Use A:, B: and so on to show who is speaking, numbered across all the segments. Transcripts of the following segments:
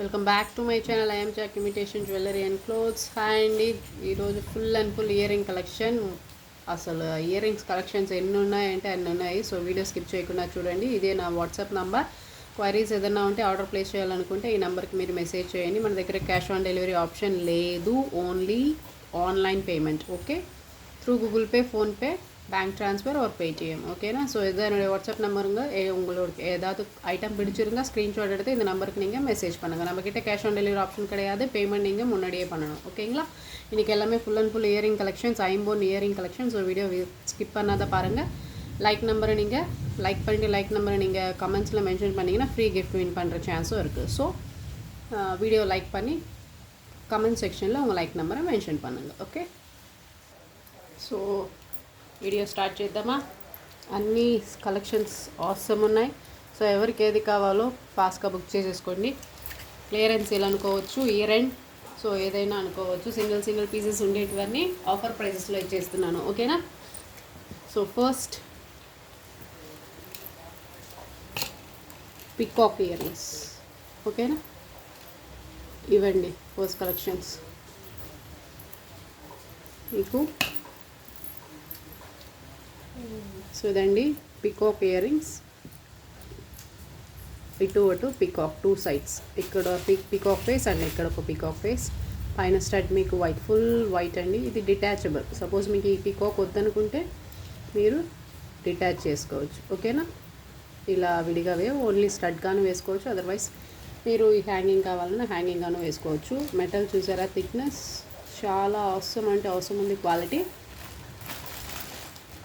A: Welcome back to my channel. I'm Jack imitation jewellery and clothes. Hi అండి. ఈరోజు full and full ear ring collection. అసలు ear rings collections ఎన్ని ఉన్నాయంటే అన్ని ఉన్నాయి. సో వీడియో స్కిప్ చేయకుండా చూడండి. ఇదే నా వాట్సాప్ నంబర్. క్వైరీస్ ఏదైనా ఉంటే ఆర్డర్ ప్లేస్ చేయాలనుకుంటే ఈ నెంబర్కి మీరు మెసేజ్ చేయండి. మన దగ్గర క్యాష్ ఆన్ డెలివరీ ఆప్షన్ లేదు, only online payment. Okay, through Google Pay, PhonePe, bank transfer ஒரு பேடிஎம். ஓகேனா. ஸோ இதுதான் என்னுடைய வாட்ஸ்அப் நம்பருங்க. உங்களுக்கு ஏதாவது ஐட்டம் பிடிச்சிருந்தா ஸ்க்ரீன்ஷாட் எடுத்து இந்த நம்பருக்கு நீங்கள் மெசேஜ் பண்ணுங்கள். நம்மக்கிட்ட கேஷ் ஆன் டெலிவரி ஆப்ஷன் கிடையாது, பேமெண்ட் நீங்கள் முன்னாடியே பண்ணணும். ஓகேங்களா. இன்றைக்கி எல்லாமே full and full earring collections, ஐம்போன் earring collection. So video skip பண்ணாத பாருங்கள். லைக் நம்பரை நீங்கள் லைக் பண்ணிட்டு லைக் நம்பரை நீங்கள் கமெண்ட்ஸில் மென்ஷன் பண்ணிங்கன்னா ஃப்ரீ கிஃப்ட் வின் பண்ணுற சான்ஸும் இருக்குது. ஸோ வீடியோ லைக் பண்ணி கமெண்ட் செக்ஷனில் உங்கள் லைக் நம்பரை மென்ஷன் பண்ணுங்கள். ஓகே, సో వీడియో స్టార్ట్ చేద్దామా. అన్ని కలెక్షన్స్ ఆసమ్ ఉన్నాయి. సో ఎవరికి ఏది కావాలో ఫాస్ట్గా బుక్ చేసేసుకోండి. క్లియరెన్స్ సేల్ అనుకోవచ్చు, ఇయర్ ఎండ్, సో ఏదైనా అనుకోవచ్చు. సింగిల్ పీసెస్ ఉండేటివన్నీ ఆఫర్ ప్రైజెస్లో ఇచ్చేస్తున్నాను. ఓకేనా. So first peacock ear rings. ఓకేనా, ఇవ్వండి ఫస్ట్ కలెక్షన్స్ మీకు. సో ఇదండి పికాక్ ఇయర్ రింగ్స్. ఇటు అటు పికాక్, టూ సైడ్స్. ఇక్కడ పికాక్ ఫేస్ అండ్ ఇక్కడ ఒక పికాక్ ఫేస్. పైన స్టడ్ మీకు వైట్, ఫుల్ వైట్ అండి. ఇది డిటాచబుల్. సపోజ్ మీకు ఈ పికాక్ వద్దనుకుంటే మీరు డిటాచ్ చేసుకోవచ్చు. ఓకేనా. ఇలా విడిగావే ఓన్లీ స్టడ్గాను వేసుకోవచ్చు. అదర్వైజ్ మీరు ఈ హ్యాంగింగ్ కావాలన్నా హ్యాంగింగ్గాను వేసుకోవచ్చు. మెటల్ చూసారా, థిక్నెస్ చాలా అవసరం అంటే అవసరం ఉంది క్వాలిటీ.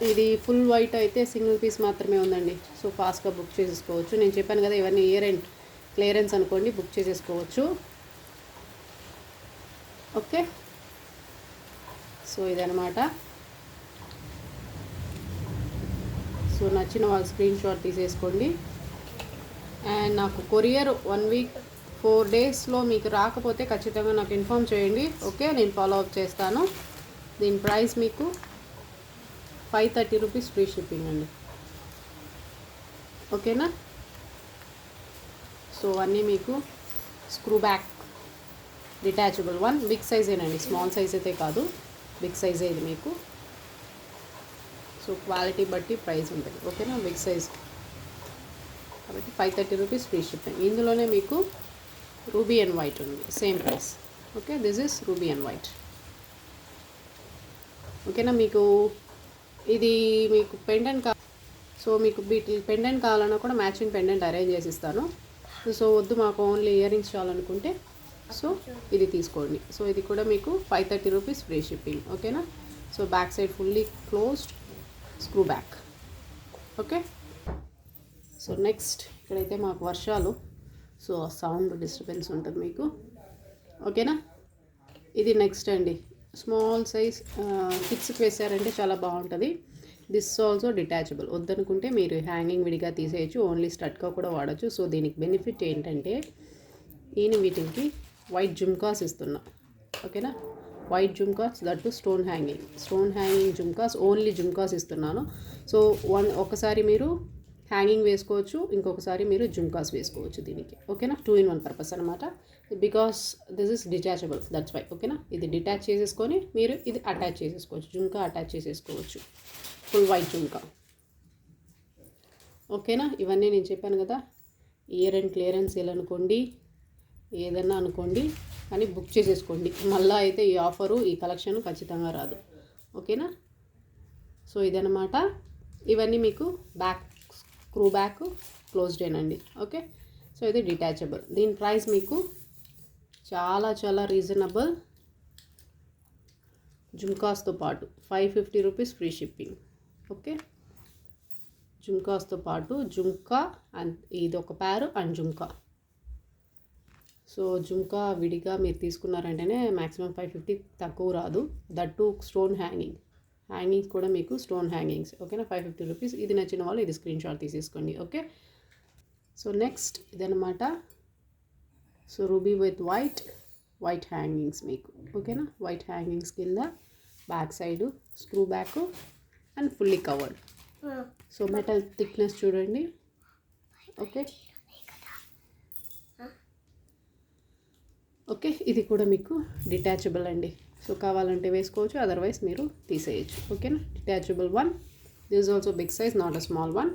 A: ఇది ఫుల్ వైట్ అయితే సింగిల్ పీస్ మాత్రమే ఉందండి. సో ఫాస్ట్గా బుక్ చేసేసుకోవచ్చు. నేను చెప్పాను కదా, ఇవన్నీ ఇయర్ ఎండ్ క్లియరెన్స్ అనుకోండి, బుక్ చేసేసుకోవచ్చు. ఓకే, సో ఇదనమాట. సో నచ్చిన వాళ్ళు స్క్రీన్ షాట్ తీసేసుకోండి. అండ్ నాకు కొరియర్ 1 వీక్ 4 డేస్లో మీకు రాకపోతే ఖచ్చితంగా నాకు ఇన్ఫామ్ చేయండి. ఓకే, నేను ఫాలో అప్ చేస్తాను. దీని ప్రైస్ మీకు 530 రూపీస్ ఫ్రీ షిప్పింగ్ అండి. ఓకేనా. సో అన్నీ మీకు screw back detachable one, big సైజేనండి, స్మాల్ సైజ్ అయితే కాదు, బిగ్ సైజే ఇది మీకు. సో క్వాలిటీ బట్టి ప్రైస్ ఉంటుంది. ఓకేనా, బిగ్ సైజ్ కాబట్టి 530 రూపీస్ ఫ్రీ షిప్పింగ్. ఇందులోనే మీకు రూబీ అండ్ వైట్ ఉంది, same price. Okay, this is ruby and white. ఓకేనా. మీకు ఇది మీకు పెండెంట్ సో మీకు పెండెంట్ కావాలన్నా కూడా మ్యాచింగ్ పెండెంట్ అరేంజ్ చేసి ఇస్తాను. సో వద్దు మాకు ఓన్లీ ఇయర్ రింగ్స్ చాలనుకుంటే సో ఇది తీసుకోండి. సో ఇది కూడా మీకు 530 రూపీస్ ఫ్రీ షిప్పింగ్. ఓకేనా. So back side fully closed, screw back. Okay. So next ఇక్కడైతే మాకు వర్షాలు, సో సౌండ్ డిస్టర్బెన్స్ ఉంటుంది మీకు. ఓకేనా. ఇది నెక్స్ట్ అండి, స్మాల్ సైజ్ కిడ్స్కి వేసారంటే చాలా బాగుంటుంది. This also detachable. వద్దనుకుంటే మీరు హ్యాంగింగ్ విడిగా తీసేయచ్చు, ఓన్లీ స్టడ్గా కూడా వాడచ్చు. సో దీనికి బెనిఫిట్ ఏంటంటే నేను వీటికి వైట్ జుమ్కాస్ ఇస్తున్నా. ఓకేనా, white jhumkas, that stone hanging jhumkas, only jhumkas ఇస్తున్నాను. సో ఒకసారి మీరు హ్యాంగింగ్ వేసుకోవచ్చు, ఇంకొకసారి మీరు జుమ్కాస్ వేసుకోవచ్చు దీనికి. ఓకేనా, 2 in 1 పర్పస్ అనమాట. Because this is detachable, that's why. ఓకేనా, ఇది డిటాచ్ చేసేసుకొని మీరు ఇది అటాచ్ చేసేసుకోవచ్చు, జుమ్కా అటాచ్ చేసేసుకోవచ్చు, ఫుల్ వైట్ జుమ్కా. ఓకేనా. ఇవన్నీ నేను చెప్పాను కదా, ఇయర్ అండ్ క్లియరెన్స్ సేల్ అనుకోండి, ఏదన్నా అనుకోండి, కానీ బుక్ చేసేసుకోండి. మళ్ళీ అయితే ఈ ఆఫరు, ఈ కలెక్షన్ ఖచ్చితంగా రాదు. ఓకేనా. సో ఇదనమాట. ఇవన్నీ మీకు బ్యాక్, స్క్రూ బ్యాక్, క్లోజ్డ్ ఏనండి. ఓకే. సో ఇది డిటాచబుల్. దీని ప్రైస్ మీకు చాలా చాలా రీజనబుల్. జుమ్కాస్తో పాటు 550 రూపీస్ ఫ్రీ షిప్పింగ్. ఓకే, జుమ్కాస్తో పాటు జుమ్కా అండ్ ఇది ఒక ప్యారు అండ్ జుమ్కా. సో జుమ్కా విడిగా మీరు తీసుకున్నారంటేనే మ్యాక్సిమం 550, తక్కువ రాదు. దట్టు స్టోన్ హ్యాంగింగ్స్ కూడా మీకు స్టోన్ హ్యాంగింగ్స్. ఓకేనా, 550 రూపీస్. ఇది నచ్చిన వాళ్ళు ఇది స్క్రీన్ షాట్ తీసేసుకోండి. ఓకే. సో నెక్స్ట్ ఇదనమాట. So ruby with white hangings మీకు. ఓకేనా, వైట్ హ్యాంగింగ్స్ కింద back side screw back and fully covered. So metal thickness చూడండి. ఓకే, ఓకే, ఇది కూడా మీకు డిటాచబుల్ అండి. సో కావాలంటే వేసుకోవచ్చు, అదర్వైజ్ మీరు తీసేయచ్చు. ఓకేనా, detachable one. This also big size, not a small one.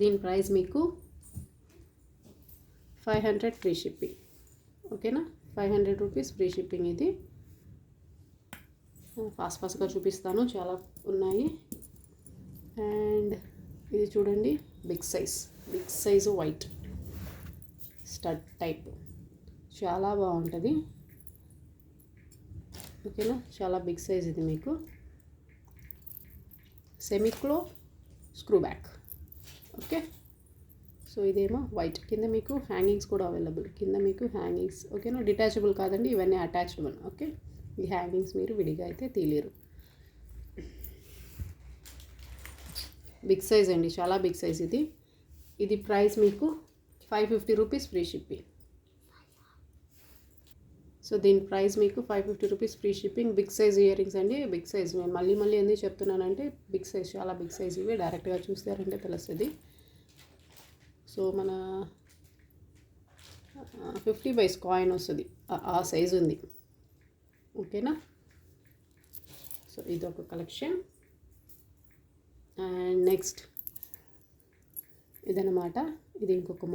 A: దీని ప్రైస్ మీకు 500 ఫ్రీ షిప్పింగ్. ఓకేనా, 500 రూపీస్ ఫ్రీ షిప్పింగ్. ఇది ఫాస్ట్గా చూపిస్తాను, చాలా ఉన్నాయి. అండ్ ఇది చూడండి, big size white stud type, చాలా బాగుంటుంది. ఓకేనా, చాలా బిగ్ సైజ్ ఇది మీకు. Semi close screw back. Okay, so ఇదేమో వైట్, కింద మీకు హ్యాంగింగ్స్ కూడా అవైలబుల్. కింద మీకు హ్యాంగింగ్స్. ఓకేనా, డిటాచబుల్ కాదండి, ఇవన్నీ అటాచ్డ్ వన్. ఓకే, ఈ హ్యాంగింగ్స్ మీరు విడిగా అయితే తీయలేరు. బిగ్ సైజ్ అండి, చాలా బిగ్ సైజ్ ఇది. ఇది ప్రైస్ మీకు 550 రూపీస్ ఫ్రీ షిప్పింగ్. సో దీని ప్రైస్ మీకు 550 rupees free shipping. Big size ear rings అండి, బిగ్ సైజ్. నేను మళ్ళీ ఎందుకు చెప్తున్నానంటే బిగ్ సైజ్, చాలా బిగ్ సైజ్ ఇవి. డైరెక్ట్గా చూస్తారంటే తెలుస్తుంది. సో మన 50 పైస్ కాయిన్ వస్తుంది, ఆ సైజు ఉంది. ఓకేనా, సో ఇది ఒక కలెక్షన్. అండ్ నెక్స్ట్ ఇదన్నమాట. ఇది ఇంకొక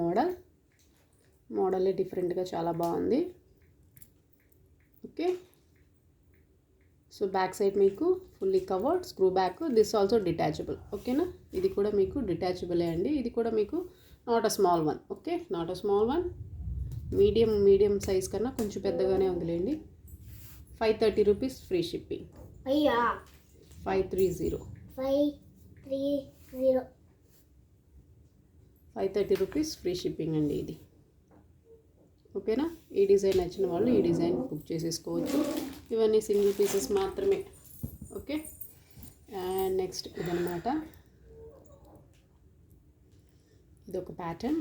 A: మోడలే డిఫరెంట్గా చాలా బాగుంది. ఓకే, సో బ్యాక్ సైడ్ మీకు fully covered screw back. This also detachable. ఓకేనా, ఇది కూడా మీకు డిటాచబులే అండి. ఇది కూడా మీకు not a small one. Okay, not a small one, medium size కన్నా కొంచెం పెద్దగానే ఉందిలేండి. 530 rupees free shipping. 530 rupees free shipping అండి ఇది. ఓకేనా, ఈ డిజైన్ నచ్చిన వాళ్ళు ఈ డిజైన్ బుక్ చేసేసుకోవచ్చు. ఇవన్నీ సింగిల్ పీసెస్ మాత్రమే. ఓకే, అండ్ నెక్స్ట్ ఇదన్నమాట. ఇదొక ప్యాటర్న్.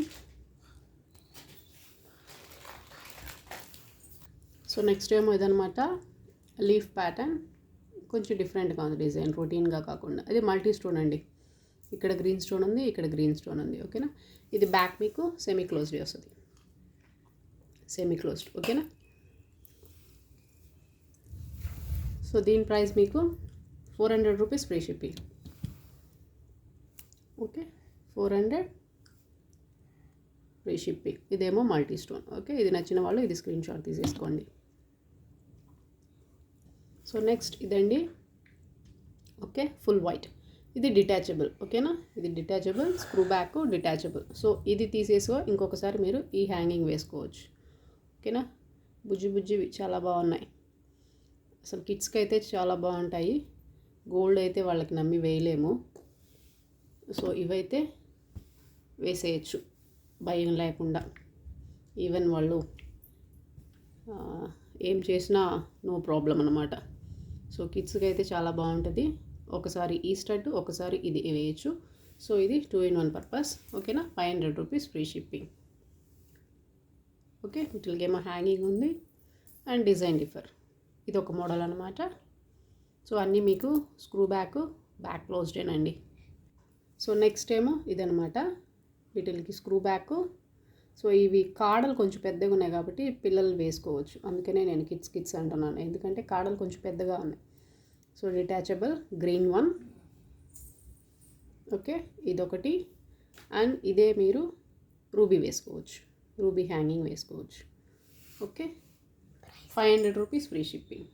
A: సో నెక్స్ట్ ఏమో ఇదనమాట, లీఫ్ ప్యాటర్న్. కొంచెం డిఫరెంట్గా ఉంది డిజైన్, రొటీన్గా కాకుండా. ఇది మల్టీ స్టోన్ అండి. ఇక్కడ గ్రీన్ స్టోన్ ఉంది, ఇక్కడ గ్రీన్ స్టోన్ ఉంది. ఓకేనా, ఇది బ్యాక్ మీకు సెమీ క్లోజ్డ్ వస్తుంది, సెమీ క్లోజ్డ్. ఓకేనా, సో దీని ప్రైస్ మీకు 400 rupees free shipping. Okay, 400 free shipping. ఇదేమో మల్టీ స్టోన్. ఓకే, ఇది నచ్చిన వాళ్ళు ఇది స్క్రీన్ షాట్ తీసేసుకోండి. సో నెక్స్ట్ ఇదండి. Okay, full white. ఇది డిటాచబుల్. ఓకేనా, ఇది detachable, screw back detachable. So ఇది తీసేసుకో, ఇంకొకసారి మీరు ఈ హ్యాంగింగ్ వేసుకోవచ్చు. ఓకేనా, బుజ్జివి చాలా బాగున్నాయి. అసలు కిడ్స్కి అయితే చాలా బాగుంటాయి. గోల్డ్ అయితే వాళ్ళకి నమ్మి వేయలేము. సో ఇవైతే వేసేయచ్చు భయం లేకుండా. ఈవెన్ వాళ్ళు ఏం చేసినా నో ప్రాబ్లం అన్నమాట. సో కిడ్స్కి అయితే చాలా బాగుంటుంది. ఒకసారి ఈ స్టడ్, ఒకసారి ఇది వేయచ్చు. సో ఇది 2-in-1 పర్పస్. ఓకేనా, 500 రూపీస్ ఫ్రీ షిప్పింగ్. ఓకే, వీటికేమో హ్యాంగింగ్ ఉంది అండ్ డిజైన్ డిఫర్. ఇది ఒక మోడల్ అనమాట. సో అన్నీ మీకు స్క్రూ బ్యాక్ క్లోజ్డేనండి. సో నెక్స్ట్ ఏమో ఇదనమాట, వీటికి స్క్రూ బ్యాక్. సో ఇవి కాడలు కొంచెం పెద్దగా ఉన్నాయి కాబట్టి పిల్లలు వేసుకోవచ్చు. అందుకనే నేను కిడ్స్ అంటున్నాను, ఎందుకంటే కాడలు కొంచెం పెద్దగా ఉన్నాయి. So detachable green one. Okay, ఇదొకటి. అండ్ ఇదే మీరు రూబీ వేసుకోవచ్చు, రూబీ హ్యాంగింగ్ వేసుకోవచ్చు. Okay, 500 rupees free shipping.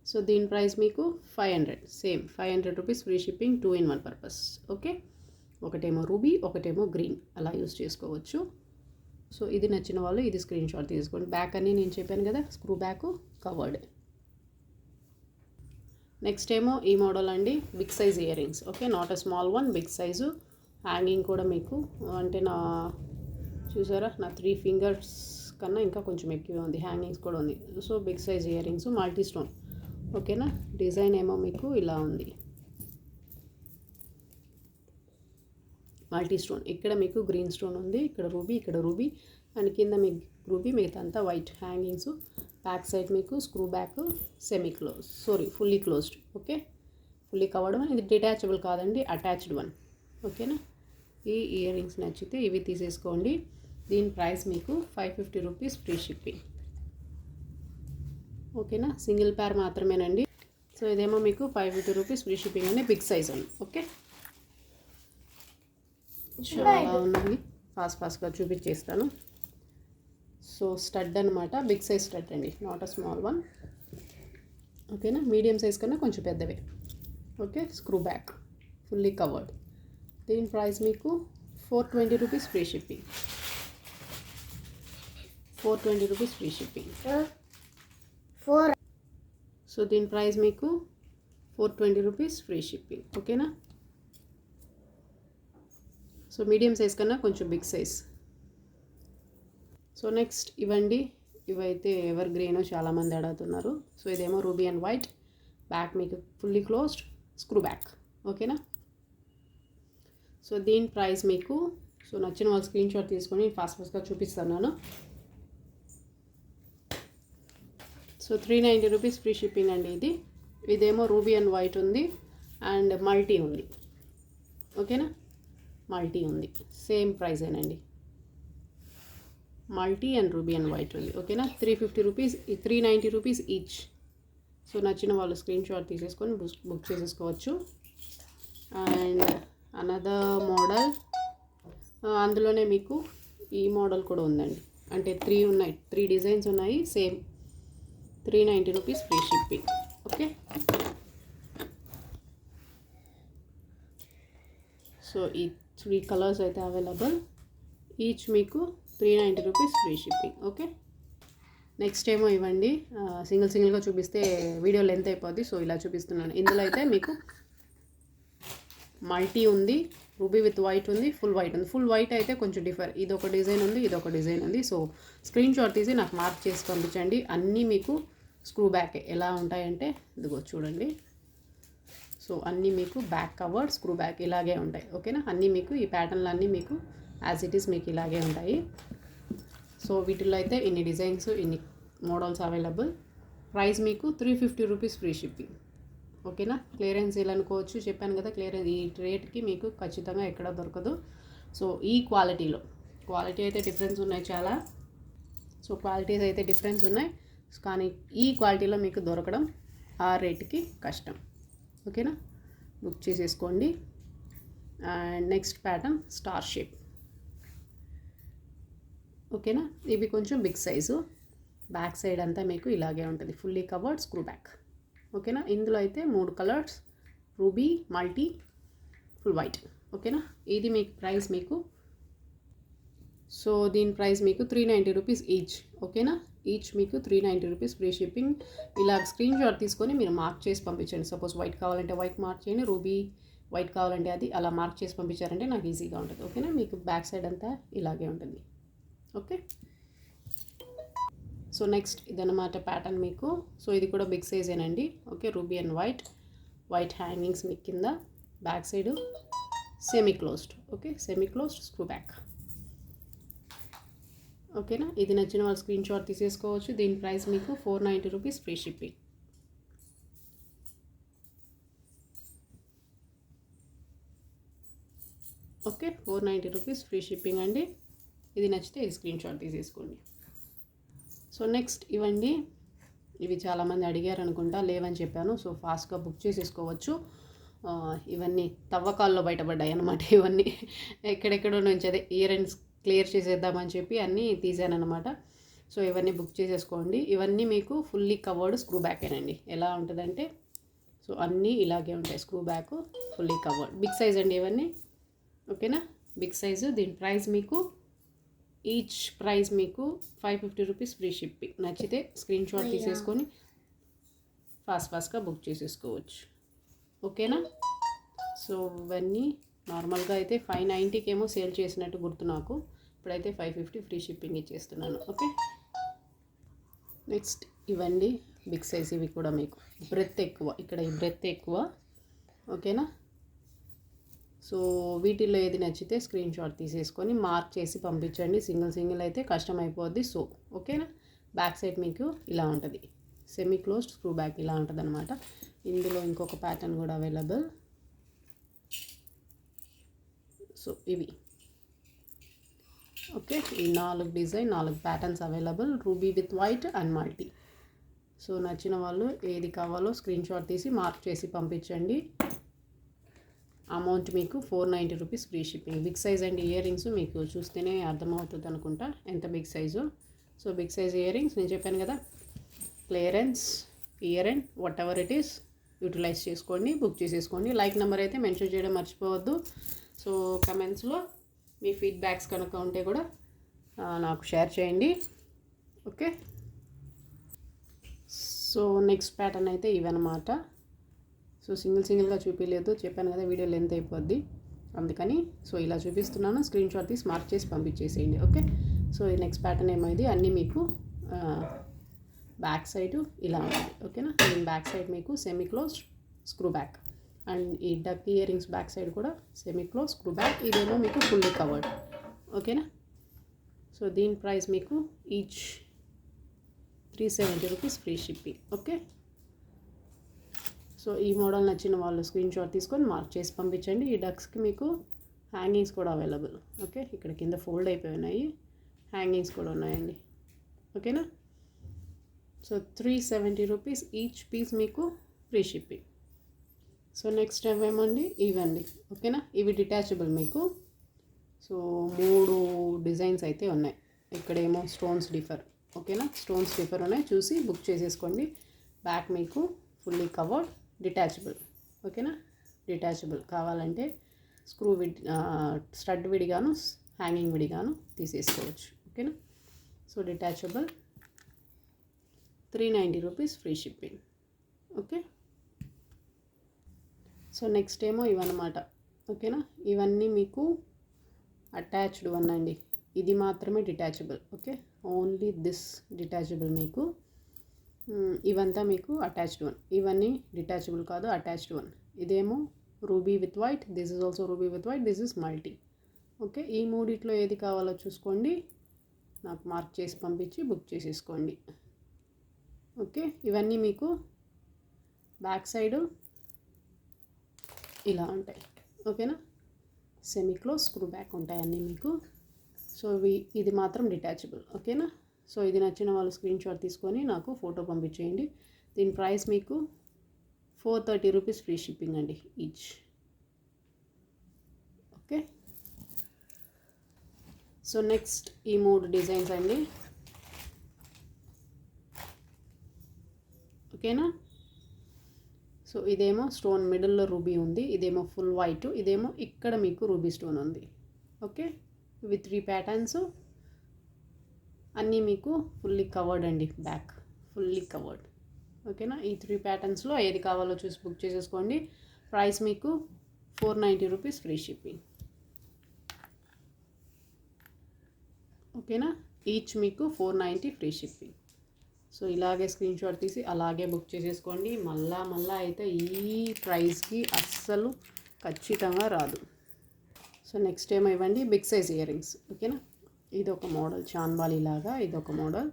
A: So దీని ప్రైస్ మీకు 500, same 500 rupees free shipping, 2-in-1 purpose. Okay, ఒకటేమో రూబీ, ఒకటేమో గ్రీన్, అలా యూస్ చేసుకోవచ్చు. సో ఇది నచ్చిన వాళ్ళు ఇది స్క్రీన్ షాట్ తీసుకోండి. బ్యాక్ అని నేను చెప్పాను కదా, స్క్రూ బ్యాక్ కవర్డ్. నెక్స్ట్ ఏమో ఈ మోడల్ అండి, big size ear rings. Okay, not a small one, big size. Hanging కూడా మీకు అంటే చూసారా, నా 3 ఫింగర్స్ కన్నా ఇంకా కొంచెం ఎక్కువ ఉంది, హ్యాంగింగ్స్ కూడా ఉంది. So big size ear rings, multi stone. ఓకేనా, డిజైన్ ఏమో మీకు ఇలా ఉంది, మల్టీ స్టోన్. ఇక్కడ మీకు గ్రీన్ స్టోన్ ఉంది, ఇక్కడ రూబీ అండ్ కింద మీకు రూబీ, మిగతా అంతా వైట్ హ్యాంగింగ్స్. బ్యాక్ సైడ్ మీకు screw back fully closed. Okay, fully covered. ఇది డిటాచబుల్ కాదండి, అటాచ్డ్ వన్. ఓకేనా, ఈ ఇయర్ రింగ్స్ నచ్చితే ఇవి తీసేసుకోండి. దీని ప్రైస్ మీకు 550 రూపీస్ ఫ్రీ షిప్పింగ్. ఓకేనా, సింగిల్ పేర్ మాత్రమేనండి. సో ఇదేమో మీకు 550 రూపీస్ ఫ్రీ షిప్పింగ్ అండి. బిగ్ సైజ్ ఉంది. ఓకే, చాలా ఉన్నాయి, ఫాస్ట్గా చూపించేస్తాను. సో స్టడ్ అనమాట, బిగ్ సైజ్ స్టడ్ అండి, నాట్ అ స్మాల్ వన్. ఓకేనా, మీడియం సైజ్ కన్నా కొంచెం పెద్దవే. Okay, screw back, fully covered. దీని ప్రైస్ మీకు 420 rupees free shipping. 420 rupees free shipping. So దీని ప్రైస్ మీకు 420 రూపీస్ ఫ్రీ షిప్పింగ్. ఓకేనా, సో మీడియం సైజ్ కన్నా కొంచెం బిగ్ సైజ్. సో నెక్స్ట్ ఇవ్వండి, ఇవైతే ఎవర్ గ్రీన్ చాలామంది అడుగుతున్నారు. సో ఇదేమో రూబీ అండ్ వైట్, బ్యాక్ మీకు ఫుల్లీ క్లోజ్డ్, స్క్రూ బ్యాక్. ఓకేనా, సో దీని ప్రైస్ మీకు, సో నచ్చిన వాళ్ళు స్క్రీన్ షాట్ తీసుకొని ఫాస్ట్గా చూపిస్తున్నాను. సో 390 రూపీస్ ఫ్రీ షిప్పింగ్ అండి. ఇదేమో రూబీ అండ్ వైట్ ఉంది అండ్ మల్టీ ఉంది. ఓకేనా, మల్టీ ఉంది, సేమ్ ప్రైజేనండి. Multi and ruby and white ఉంది. ఓకేనా, 350 రూపీస్, 390 రూపీస్ ఈచ్. సో నచ్చిన వాళ్ళు స్క్రీన్ షాట్ తీసేసుకొని బుక్ చేసేసుకోవచ్చు. అండ్ అనదర్ మోడల్, అందులోనే మీకు ఈ మోడల్ కూడా ఉందండి. అంటే 3 ఉన్నాయి, 3 డిజైన్స్ ఉన్నాయి, same 390 rupees free shipping. Okay, so ఈ 3 కలర్స్ అయితే అవైలబుల్, ఈచ్ మీకు 390 rupees free shipping. Okay, next ఏమో ఇవ్వండి, సింగిల్గా చూపిస్తే వీడియో లెంత్ అయిపోద్ది, సో ఇలా చూపిస్తున్నాను. ఇందులో అయితే మీకు మల్టీ ఉంది, రూబీ విత్ వైట్ ఉంది, ఫుల్ వైట్ ఉంది. ఫుల్ వైట్ అయితే కొంచెం డిఫర్, ఇదొక డిజైన్ ఉంది, ఇదొక డిజైన్ ఉంది. సో స్క్రీన్ షాట్ తీసి నాకు మార్క్ చేసి పంపించండి. అన్నీ మీకు స్క్రూ బ్యాక్ ఎలా ఉంటాయంటే ఇదిగో చూడండి. సో అన్నీ మీకు బ్యాక్ కవర్డ్, స్క్రూ బ్యాక్ ఇలాగే ఉంటాయి. ఓకేనా, అన్నీ మీకు ఈ ప్యాటర్న్లు అన్నీ మీకు యాజ్ ఇట్ ఈస్ మీకు ఇలాగే ఉంటాయి. సో వీటిల్లో అయితే ఇన్ని డిజైన్స్, ఇన్ని మోడల్స్ అవైలబుల్. ప్రైస్ మీకు 350 రూపీస్ ఫ్రీ షిప్పింగ్. ఓకేనా, క్లియరెన్స్ సేల్ అనుకోవచ్చు, చెప్పాను కదా, క్లియరెన్స్ ఈ రేట్కి మీకు ఖచ్చితంగా ఎక్కడ దొరకదు. సో ఈ క్వాలిటీ అయితే డిఫరెన్స్ ఉన్నాయి చాలా. సో క్వాలిటీస్ అయితే డిఫరెన్స్ ఉన్నాయి, కానీ ఈ క్వాలిటీలో మీకు దొరకడం ఆ రేట్కి కష్టం. ఓకేనా, బుక్ చేసేసుకోండి. And next pattern star shape. ఓకేనా, ఇవి కొంచెం బిగ్ సైజు, బ్యాక్ సైడ్ అంతా మీకు ఇలాగే ఉంటుంది, ఫుల్లీ కవర్డ్, స్క్రూ బ్యాక్. ఓకేనా, ఇందులో అయితే 3 colours, ruby, multi, full white. ఓకేనా, ఇది మీకు ప్రైస్ మీకు, సో దీని ప్రైస్ మీకు 390 రూపీస్ ఈచ్. ఓకేనా, ఈచ్ మీకు 390 రూపీస్ ఫ్రీ షిప్పింగ్. ఇలా స్క్రీన్ షాట్ తీసుకొని మీరు మార్క్ చేసి పంపించండి. సపోజ్ వైట్ కావాలంటే వైట్ మార్క్ చేయండి, రూబీ వైట్ కావాలంటే అది అలా మార్క్ చేసి పంపించారంటే నాకు ఈజీగా ఉంటుంది. ఓకేనా, మీకు బ్యాక్ సైడ్ అంతా ఇలాగే ఉంటుంది. ఓకే, సో నెక్స్ట్ ఇదన్నమాట ప్యాటర్న్ మీకు. సో ఇది కూడా బిగ్ సైజేనండి. Okay, ruby and white hangings మీకు కింద, back side semi closed. Okay, semi closed, screw back. ఓకేనా, ఇది నచ్చిన వాళ్ళు స్క్రీన్ షాట్ తీసేసుకోవచ్చు. దీని ప్రైస్ మీకు 490 rupees free shipping. Okay, 490 rupees free shipping అండి. ఇది నచ్చితే ఇది స్క్రీన్ షాట్ తీసేసుకోండి. సో నెక్స్ట్ ఇవ్వండి, ఇవి చాలామంది అడిగారు అనుకుంటా, లేవని చెప్పాను. సో ఫాస్ట్గా బుక్ చేసేసుకోవచ్చు. ఇవన్నీ తవ్వకాల్లో బయటపడ్డాయి అన్నమాట. ఇవన్నీ ఎక్కడెక్కడో నుంచి అదే ఇయర్ ఎండ్స్ క్లియర్ చేసేద్దామని చెప్పి అన్నీ తీసానమాట. సో ఇవన్నీ బుక్ చేసేసుకోండి. ఇవన్నీ మీకు ఫుల్లీ కవర్డ్ స్క్రూ బ్యాకేనండి. ఎలా ఉంటుందంటే, సో అన్నీ ఇలాగే ఉంటాయి, screw back, fully covered, big size అండి ఇవన్నీ. ఓకేనా, బిగ్ సైజు. దీని ప్రైస్ మీకు ఈచ్ ప్రైస్ మీకు 550 రూపీస్ ఫ్రీ షిప్పింగ్. నచ్చితే స్క్రీన్ షాట్ తీసేసుకొని ఫాస్ట్గా బుక్ చేసేసుకోవచ్చు. ఓకేనా, సో ఇవన్నీ నార్మల్గా అయితే 590కి ఏమో సేల్ చేసినట్టు గుర్తు నాకు. ఇప్పుడైతే 550 ఫ్రీ షిప్పింగ్ ఇచ్చేస్తున్నాను. ఓకే, నెక్స్ట్ ఇవ్వండి బిగ్ సైజ్. ఇవి కూడా మీకు బ్రెత్ ఎక్కువ, ఇక్కడ ఈ బ్రెత్ ఎక్కువ. ఓకేనా, సో వీటిల్లో ఏది నచ్చితే స్క్రీన్ షాట్ తీసేసుకొని మార్క్ చేసి పంపించండి. సింగిల్ అయితే కష్టం అయిపోద్ది. సో ఓకేనా, బ్యాక్ సైడ్ మీకు ఇలా ఉంటుంది, సెమీ క్లోజ్డ్, స్క్రూ బ్యాక్ ఇలా ఉంటుంది అనమాట. ఇందులో ఇంకొక ప్యాటర్న్ కూడా అవైలబుల్. సో ఇవి ఓకే, ఈ 4 design 4 patterns available, ruby with white and multi. So నచ్చిన వాళ్ళు ఏది కావాలో స్క్రీన్ షాట్ తీసి మార్క్ చేసి పంపించండి. అమౌంట్ మీకు 490 rupees free shipping. Big size and ear rings మీకు చూస్తేనే అర్థమవుతుంది అనుకుంటా ఎంత big size. So big size ear rings నేను చెప్పాను కదా, clearance year and whatever it is utilise చేసుకోండి, బుక్ చేసేసుకోండి. లైక్ నెంబర్ అయితే మెన్షన్ చేయడం మర్చిపోవద్దు. సో కమెంట్స్లో మీ ఫీడ్బ్యాక్స్ కనుక ఉంటే కూడా నాకు షేర్ చేయండి. ఓకే, సో నెక్స్ట్ ప్యాటర్న్ అయితే ఇవన్నమాట. సో సింగిల్గా చూపించలేదు, చెప్పాను కదా వీడియో లెంత్ అయిపోద్ది అందుకని. సో ఇలా చూపిస్తున్నాను, స్క్రీన్ షాట్ తీసి మార్క్ చేసి పంపించేసేయండి. ఓకే, సో ఈ నెక్స్ట్ ప్యాటర్న్ ఏమైంది అన్నీ మీకు బ్యాక్ సైడ్ ఇలా ఉంటుంది. ఓకేనా, దీని బ్యాక్ సైడ్ మీకు semi close screw back, and ఈ duck earrings back side కూడా సెమీ క్లోజ్ స్క్రూ బ్యాక్. ఇదేమో మీకు ఫుల్లీ కవర్డ్. ఓకేనా, సో దీని ప్రైస్ మీకు each 370 rupees free shipping. Okay, so ఈ మోడల్ నచ్చిన వాళ్ళు స్క్రీన్ షాట్ తీసుకొని మార్క్ చేసి పంపించండి. ఈ డక్స్కి మీకు హ్యాంగింగ్స్ కూడా అవైలబుల్. ఓకే, ఇక్కడ కింద ఫోల్డ్ అయిపోయి ఉన్నాయి, హ్యాంగింగ్స్ కూడా ఉన్నాయండి. ఓకేనా, సో 370 రూపీస్ ఈచ్ పీస్ మీకు ఫ్రీ షిప్పింగ్. సో నెక్స్ట్ ఏమేమండి ఇవండి. ఓకేనా, ఇవి డిటాచబుల్ మీకు. సో 3 డిజైన్స్ అయితే ఉన్నాయి. ఇక్కడేమో స్టోన్స్ డిఫర్. ఓకేనా, స్టోన్స్ డిఫర్ ఉన్నాయి, చూసి బుక్ చేసేసుకోండి. బ్యాక్ మీకు ఫుల్లీ కవర్డ్ డిటాచబుల్. ఓకేనా, డిటాచబుల్ కావాలంటే స్క్రూ స్టడ్ విడిగాను హ్యాంగింగ్ విడిగాను తీసేసుకోవచ్చు. ఓకేనా, so detachable 390 rupees free shipping. Okay, so next ఏమో ఇవన్నమాట. ఓకేనా, ఇవన్నీ మీకు అటాచ్డ్ వన్ అండి, ఇది మాత్రమే detachable. Okay, only this detachable మీకు. ఇవంతా మీకు అటాచ్డ్ వన్, ఇవన్నీ డిటాచబుల్ కాదు, అటాచ్డ్ వన్. ఇదేమో ruby with white, this is also ruby with white, this is multi. Okay, ఈ మూడిట్లో ఏది కావాలో చూసుకోండి, నాకు మార్క్ చేసి పంపించి బుక్ చేసేసుకోండి. ఓకే, ఇవన్నీ మీకు బ్యాక్ సైడు ఇలా ఉంటాయి. ఓకేనా, సెమీ క్లోజ్ స్క్రూ బ్యాక్ ఉంటాయి అన్నీ మీకు. సో ఇది మాత్రం డిటాచబుల్. ఓకేనా, సో ఇది నచ్చిన వాళ్ళు స్క్రీన్ షాట్ తీసుకొని నాకు ఫోటో పంపించేయండి. దీని ప్రైస్ మీకు 430 రూపీస్ ఫ్రీ షిప్పింగ్ అండి ఈచ్. ఓకే, సో నెక్స్ట్ ఈ 3 డిజైన్స్ అండి. ఓకేనా, సో ఇదేమో స్టోన్ మిడిల్లో రూబీ ఉంది, ఇదేమో ఫుల్ వైట్, ఇదేమో ఇక్కడ మీకు రూబీ స్టోన్ ఉంది. ఓకే, ఇవి 3 ప్యాటర్న్స్ అన్నీ మీకు ఫుల్లీ కవర్డ్ అండి, బ్యాక్ ఫుల్లీ కవర్డ్. ఓకేనా, ఈ 3 ప్యాటర్న్స్లో ఏది కావాలో చూసి బుక్ చేసేసుకోండి. ప్రైస్ మీకు 490 రూపీస్ ఫ్రీ షిప్పింగ్. ఓకేనా, ఈచ్ మీకు 490 ఫ్రీ షిప్పింగ్. సో ఇలాగే స్క్రీన్ షాట్ తీసి అలాగే బుక్ చేసేసుకోండి. మళ్ళా అయితే ఈ ప్రైస్కి అస్సలు ఖచ్చితంగా రాదు. సో నెక్స్ట్ ఏమో ఇవ్వండి బిగ్ సైజ్ ఇయర్ రింగ్స్. ఓకేనా, ఇది ఒక మోడల్ చాన్బాలి లాగా, ఇది ఒక మోడల్.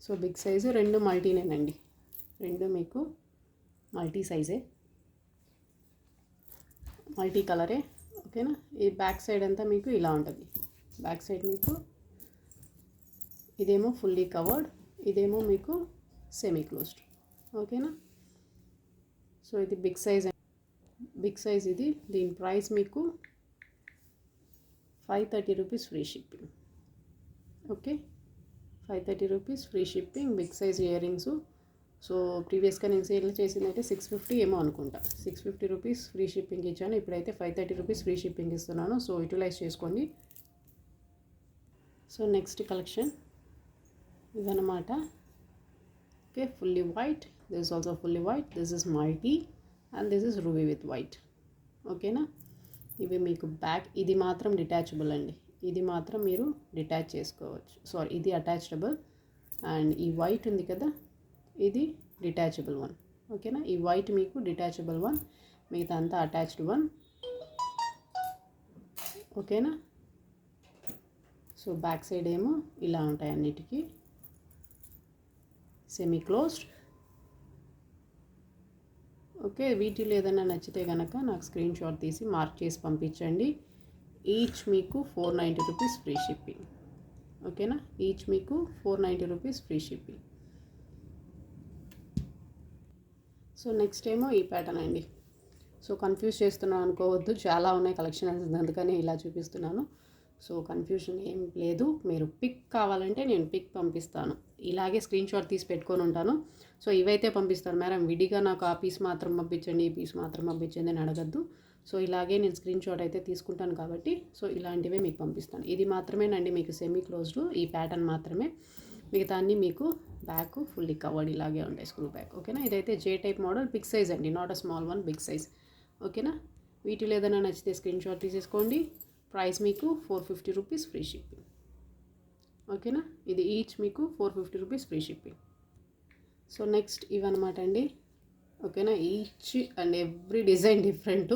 A: సో బిగ్ సైజు 2 మల్టీనేనండి, 2 మీకు మల్టీ సైజే, మల్టీ కలరే. ఓకేనా, ఈ బ్యాక్ సైడ్ అంతా మీకు ఇలా ఉంటుంది. బ్యాక్ సైడ్ మీకు ఇదేమో ఫుల్లీ కవర్డ్, ఇదేమో మీకు సెమీ క్లోజ్డ్. ఓకేనా, సో ఇది బిగ్ సైజ్ ఇది. దీని ప్రైస్ మీకు 530 rupees free shipping. Okay, 530 rupees free shipping big size ear rings. So ప్రీవియస్గా నేను సేల్ చేసింది అయితే 650 ఏమో అనుకుంటా, 650 రూపీస్ ఫ్రీ షిప్పింగ్ ఇచ్చాను. ఇప్పుడైతే 530 రూపీస్ ఫ్రీ షిప్పింగ్ ఇస్తున్నాను. సో యూటిలైజ్ చేసుకోండి. సో నెక్స్ట్ కలెక్షన్ ఇవన్నమాట. Okay, fully white, this is also fully white, this is multi and this is ruby with white. ఓకేనా, ఇవి మీకు బ్యాక్, ఇది మాత్రం డిటాచబుల్ అండి, ఇది మాత్రం మీరు డిటాచ్ చేసుకోవచ్చు. సారీ, ఇది అటాచబుల్. అండ్ ఈ వైట్ ఉంది కదా, ఇది డిటాచబుల్ వన్. ఓకేనా, ఈ వైట్ మీకు డిటాచబుల్ వన్, మిగతా అంతా అటాచ్డ్ వన్. ఓకేనా, సో బ్యాక్ సైడ్ ఏమో ఇలా ఉంటాయి అన్నిటికీ, సెమీ క్లోజ్డ్. ఓకే, వీటిలో ఏదైనా నచ్చితే కనుక నాకు స్క్రీన్ షాట్ తీసి మార్క్ చేసి పంపించండి. ఈచ్ మీకు 490 రూపీస్ ఫ్రీ షిప్పింగ్. ఓకేనా. ఈచ్ మీకు 490 rupees free shipping. So next ఏమో ఈ ప్యాటర్న్ అండి. సో కన్ఫ్యూజ్ చేస్తున్నాను అనుకోవద్దు, చాలా ఉన్నాయి కలెక్షన్, అందుకని ఇలా చూపిస్తున్నాను. సో కన్ఫ్యూజన్ ఏం లేదు. మీరు పిక్ కావాలంటే నేను పిక్ పంపిస్తాను, ఇలాగే స్క్రీన్ షాట్ తీసి పెట్టుకొని ఉంటాను. సో ఇవైతే పంపిస్తాను మేడం, విడిగా నాకు ఆ పీస్ మాత్రం పంపించండి, ఈ పీస్ మాత్రం పంపించండి అని అడగద్దు. సో ఇలాగే నేను స్క్రీన్ షాట్ అయితే తీసుకుంటాను కాబట్టి సో ఇలాంటివే మీకు పంపిస్తాను. ఇది మాత్రమేనండి మీకు సెమీ క్లోజ్డ్, ఈ ప్యాటర్న్ మాత్రమే. మిగతా అన్నీ మీకు బ్యాక్ ఫుల్లీ కవర్డ్ ఇలాగే ఉంటాయి, స్క్రూ బ్యాక్. ఓకేనా. ఇదైతే J type model, big size అండి, not a small one, big size. ఓకేనా. వీటిలో ఏదైనా నచ్చితే స్క్రీన్ షాట్ తీసేసుకోండి. ప్రైస్ మీకు 450 రూపీస్ ఫ్రీ షిప్పింగ్. ఓకేనా. ఇది ఈచ్ మీకు 450 rupees free shipping. So next ఇవన్నమాట అండి. ఓకేనా. Each and every design different,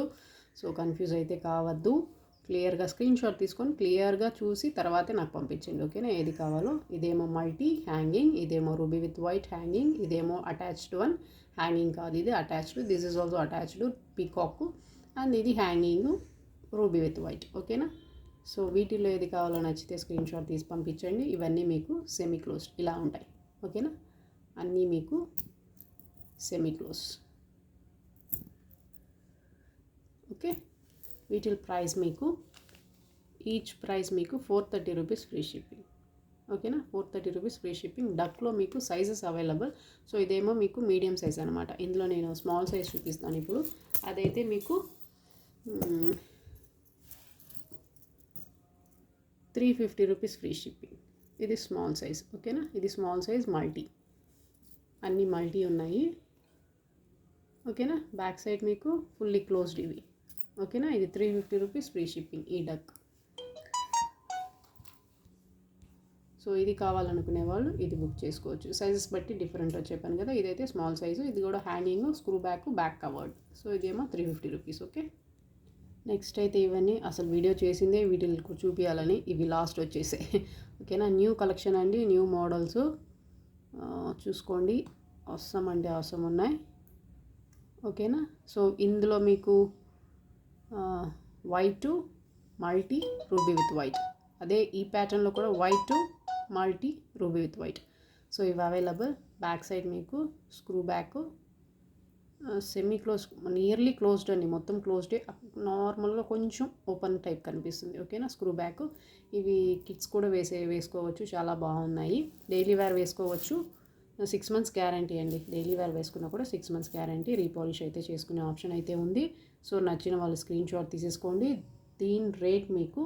A: so confuse అయితే కావద్దు. క్లియర్గా స్క్రీన్ షాట్ తీసుకొని క్లియర్గా చూసి తర్వాతే నాకు పంపించండి. ఓకేనా. ఏది కావాలో. ఇదేమో మల్టీ హ్యాంగింగ్, ఇదేమో రూబీ విత్ వైట్ హ్యాంగింగ్, ఇదేమో అటాచ్డ్ వన్. హ్యాంగింగ్ కాదు, ఇది attached. This is also attached peacock, and ఇది హ్యాంగింగ్ రూబీ విత్ వైట్. ఓకేనా. సో వీటిలో ఏది కావాలో నచ్చితే స్క్రీన్ షాట్ తీసి పంపించండి. ఇవన్నీ మీకు సెమీ క్లోజ్డ్ ఇలా ఉంటాయి. ఓకేనా. అన్నీ మీకు సెమీ క్లోజ్. ఓకే. వీటి ప్రైస్ మీకు ఈచ్ ప్రైస్ మీకు 430 రూపీస్ ఫ్రీ షిప్పింగ్. ఓకేనా. 430 రూపీస్ ఫ్రీ షిప్పింగ్. డక్లో మీకు సైజెస్ అవైలబుల్. సో ఇదేమో మీకు మీడియం సైజ్ అనమాట. ఇందులో నేను స్మాల్ సైజ్ చూపిస్తాను ఇప్పుడు. అదైతే మీకు 350 రూపీస్ ఫ్రీ షిప్పింగ్. ఇది స్మాల్ సైజ్. ఓకేనా. ఇది స్మాల్ సైజ్ మల్టీ, అన్నీ మల్టీ ఉన్నాయి. ఓకేనా. బ్యాక్ సైడ్ మీకు ఫుల్లీ క్లోజ్డ్ ఇవి. ఓకేనా. ఇది 350 రూపీస్ ఫ్రీ షిప్పింగ్ ఈ డక్. సో ఇది కావాలనుకునే వాళ్ళు ఇది బుక్ చేసుకోవచ్చు. సైజెస్ బట్టి డిఫరెంట్ చెప్పాను కదా. ఇదైతే స్మాల్ సైజు, ఇది కూడా hanging, screw back, back covered. So ఇదేమో 350 రూపీస్. ఓకే. నెక్స్ట్ అయితే ఇవన్నీ అసలు వీడియో చేసిందే వీటిని చూపించాలని, ఇవి లాస్ట్ వచ్చేసాయి. ఓకేనా. న్యూ కలెక్షన్ అండి, న్యూ మోడల్స్ చూసుకోండి. అవసరం అంటే అవసరం ఉన్నాయి. ఓకేనా. సో ఇందులో మీకు white multi ruby with white, అదే ఈ ప్యాటర్న్లో కూడా white multi ruby with white. So ఇవి అవైలబుల్. బ్యాక్ సైడ్ మీకు screw back, semi close, nearly closed అండి, మొత్తం క్లోజ్డే, నార్మల్గా కొంచెం ఓపెన్ టైప్ కనిపిస్తుంది. ఓకేనా. Screw back. ఇవి కిడ్స్ కూడా వేసుకోవచ్చు, చాలా బాగున్నాయి. డైలీ వేర్ వేసుకోవచ్చు. 6 months గ్యారంటీ అండి. డైలీ వేర్ వేసుకున్నా కూడా 6 months గ్యారంటీ. రీపాలిష్ అయితే చేసుకునే ఆప్షన్ అయితే ఉంది. సో నచ్చిన వాళ్ళు స్క్రీన్ షాట్ తీసేసుకోండి. దీని రేట్ మీకు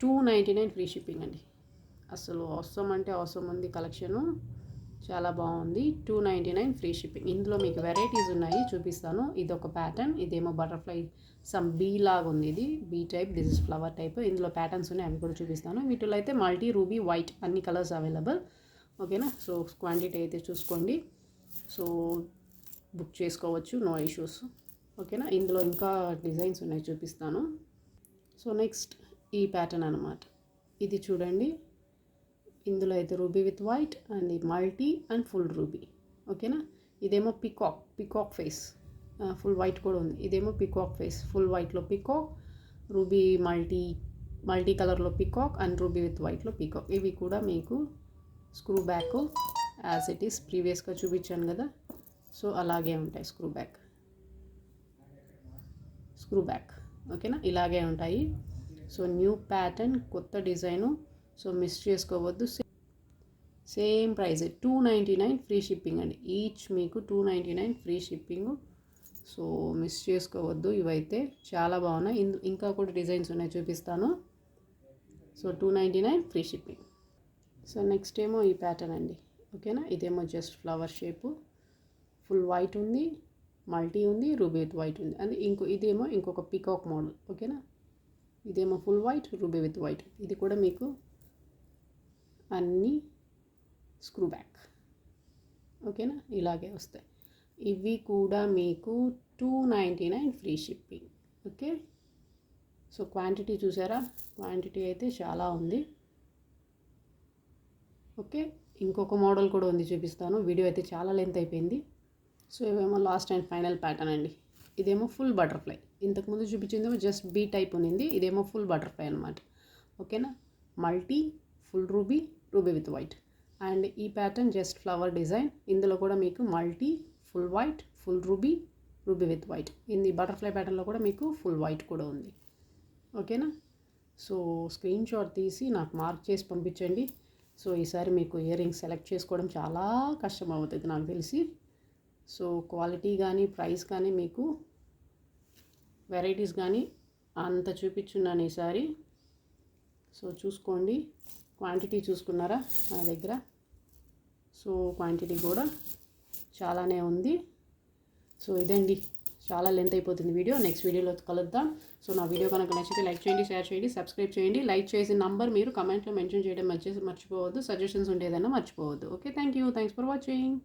A: 299 ఫ్రీ షిప్పింగ్ అండి. అసలు అవసరం అంటే అవసరం ఉంది కలెక్షను, చాలా బాగుంది. 299 ఫ్రీ షిప్పింగ్. ఇందులో మీకు వెరైటీస్ ఉన్నాయి, చూపిస్తాను. ఇది ఒక ప్యాటర్న్, ఇదేమో బటర్ఫ్లై సమ్ బీ లాగా ఉంది. ఇది B type, this is flower type. ఇందులో ప్యాటర్న్స్ ఉన్నాయి, అవి కూడా చూపిస్తాను. వీటిలో అయితే మల్టీ రూబీ వైట్ అన్ని కలర్స్ అవైలబుల్. ఓకేనా. సో క్వాంటిటీ అయితే చూసుకోండి. సో బుక్ చేసుకోవచ్చు, నో ఇష్యూస్. ఓకేనా. ఇందులో ఇంకా డిజైన్స్ ఉన్నాయి, చూపిస్తాను. సో నెక్స్ట్ ఈ ప్యాటర్న్ అనమాట. ఇది చూడండి. ఇందులో అయితే ruby with white and multi and full ruby. ఓకేనా. ఇదేమో పికాక్ ఫేస్, ఫుల్ వైట్ కూడా ఉంది. ఇదేమో పికాక్ ఫేస్, ఫుల్ వైట్లో పికాక్, రూబీ మల్టీ కలర్లో పికాక్ అండ్ రూబీ విత్ వైట్లో పికాక్. ఇవి కూడా మీకు screw back as it is ప్రీవియస్గా చూపించాను కదా. సో అలాగే ఉంటాయి స్క్రూ బ్యాక్. ఓకేనా. ఇలాగే ఉంటాయి. సో న్యూ ప్యాటర్న్, కొత్త డిజైను. సో మిస్ చేసుకోవద్దు. సేమ్ ప్రైస్ 299 ఫ్రీ షిప్పింగ్ అండి. ఈచ్ మీకు 299 ఫ్రీ షిప్పింగ్. సో మిస్ చేసుకోవద్దు. ఇవైతే చాలా బాగున్నాయి. ఇంకా కూడా డిజైన్స్ ఉన్నాయి, చూపిస్తాను. So 299 free shipping. So next ఏమో ఈ ప్యాటర్న్ అండి. ఓకేనా. ఇదేమో just flower shape, full white ఉంది, మల్టీ ఉంది, రూబీ విత్ వైట్ ఉంది. అది ఇదేమో ఇంకొక పీకాక్ మోడల్. ఓకేనా. ఇదేమో full white, ruby with white. ఇది కూడా మీకు అన్నీ స్క్రూ బ్యాక్. ఓకేనా. ఇలాగే వస్తాయి. ఇవి కూడా మీకు 299 free shipping. Okay. So quantity చూసారా, క్వాంటిటీ అయితే చాలా ఉంది. ఓకే. ఇంకొక మోడల్ కూడా ఉంది, చూపిస్తాను. వీడియో అయితే చాలా లెంత్ అయిపోయింది. సో ఇవేమో లాస్ట్ అండ్ ఫైనల్ ప్యాటర్న్ అండి. ఇదేమో ఫుల్ బటర్ఫ్లై. ఇంతకుముందు చూపించిందేమో జస్ట్ బీ టైప్ ఉన్నింది, ఇదేమో ఫుల్ బటర్ఫ్లై అనమాట. ఓకేనా. Multi, full ruby, ruby with white. And ఈ ప్యాటర్న్ జస్ట్ ఫ్లవర్ డిజైన్. ఇందులో కూడా మీకు multi, full white, full ruby, ruby with white. ఇది బటర్ఫ్లై ప్యాటర్న్లో కూడా మీకు ఫుల్ వైట్ కూడా ఉంది. ఓకేనా. సో స్క్రీన్ షాట్ తీసి నాకు మార్క్ చేసి పంపించండి. సో ఈసారి మీకు ఇయర్ రింగ్స్ సెలెక్ట్ చేసుకోవడం చాలా కష్టం అవుతుంది నాకు తెలిసి. సో క్వాలిటీ కానీ ప్రైస్ కానీ మీకు వెరైటీస్ కానీ అంత చూపించున్నాను ఈసారి. సో చూసుకోండి, క్వాంటిటీ చూసుకున్నారా మన దగ్గర. సో క్వాంటిటీ కూడా చాలానే ఉంది. సో ఇదండి, చాలా లెంత్ అయిపోతుంది వీడియో. నెక్స్ట్ వీడియోలో కలుద్దాం. సో నా వీడియో కనుక నచ్చితే లైక్ చేయండి, షేర్ చేయండి, సబ్స్క్రైబ్ చేయండి. లైక్ చేసిన నంబర్ మీరు కమెంట్లో మెన్షన్ చేయడం మర్చిపోవద్దు. సజెషన్స్ ఉంటే ఏదైనా మర్చిపోవద్దు. Okay, thanks for watching.